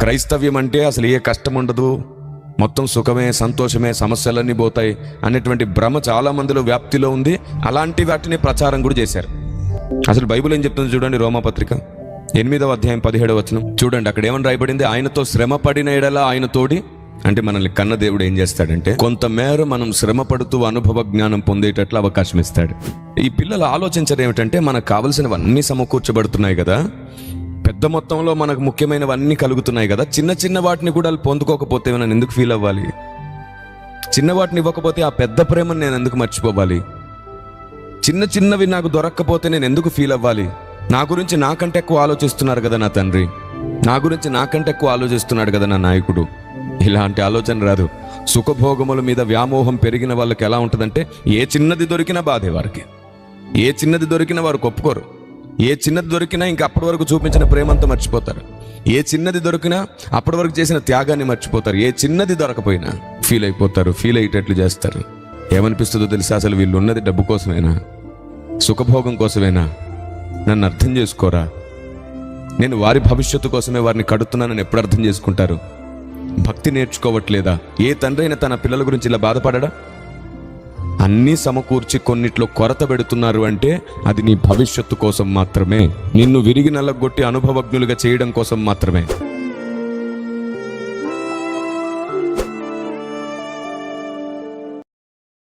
క్రైస్తవ్యం అంటే అసలు ఏ కష్టం ఉండదు, మొత్తం సుఖమే, సంతోషమే, సమస్యలన్నీ పోతాయి అనేటువంటి భ్రమ చాలా మందిలో వ్యాప్తిలో ఉంది. అలాంటి వాటిని ప్రచారం కూడా చేశారు. అసలు బైబిల్ ఏం చెప్తుంది చూడండి, రోమాపత్రిక 8వ అధ్యాయం 17వ వచనం చూడండి. అక్కడ ఏమని రాయబడింది? ఆయనతో శ్రమ పడిన ఎడల ఆయన తోడి, అంటే మనల్ని కన్న దేవుడు ఏం చేస్తాడంటే కొంతమేర మనం శ్రమ పడుతూ అనుభవ జ్ఞానం పొందేటట్లు అవకాశం ఇస్తాడు. ఈ పిల్లలు ఆలోచించడం ఏమిటంటే మనకు కావలసినవన్నీ సమకూర్చబడుతున్నాయి కదా, పెద్ద మొత్తంలో మనకు ముఖ్యమైనవన్నీ కలుగుతున్నాయి కదా, చిన్న చిన్న వాటిని కూడా వాళ్ళు పొందుకోకపోతే నేను ఎందుకు ఫీల్ అవ్వాలి? చిన్న వాటిని ఇవ్వకపోతే ఆ పెద్ద ప్రేమను నేను ఎందుకు మర్చిపోవాలి? చిన్న చిన్నవి నాకు దొరక్కపోతే నేను ఎందుకు ఫీల్ అవ్వాలి? నా గురించి నాకంటే ఎక్కువ ఆలోచిస్తున్నారు కదా నా తండ్రి, నా గురించి నాకంటే ఎక్కువ ఆలోచిస్తున్నాడు కదా నా నాయకుడు. ఇలాంటి ఆలోచన రాదు. సుఖభోగముల మీద వ్యామోహం పెరిగిన వాళ్ళకి ఎలా ఉంటుందంటే ఏ చిన్నది దొరికినా బాధే వారికి. ఏ చిన్నది దొరికినా వారు ఒప్పుకోరు. ఏ చిన్నది దొరికినా ఇంకా అప్పటి వరకు చూపించిన ప్రేమంతా మర్చిపోతారు. ఏ చిన్నది దొరికినా అప్పటి వరకు చేసిన త్యాగాన్ని మర్చిపోతారు. ఏ చిన్నది దొరకపోయినా ఫీల్ అయిపోతారు, ఫీల్ అయ్యేటట్లు చేస్తారు. ఏమనిపిస్తుందో తెలుసా? అసలు వీళ్ళు ఉన్నది డబ్బు కోసమేనా, సుఖభోగం కోసమేనా? నన్ను అర్థం చేసుకోరా, నేను వారి భవిష్యత్తు కోసమే వారిని కడుతున్నానని ఎప్పుడు అర్థం చేసుకుంటారు? భక్తి నేర్చుకోవట్లేదా? ఏ తండ్రి అయినా తన పిల్లల గురించి ఇలా బాధపడడా? అన్నీ సమకూర్చి కొన్నిట్లో కొరత పెడుతున్నారు అంటే అది నీ భవిష్యత్తు కోసం మాత్రమే, నిన్ను విరిగి నల్లగొట్టి అనుభవజ్ఞులుగా చేయడం కోసం మాత్రమే.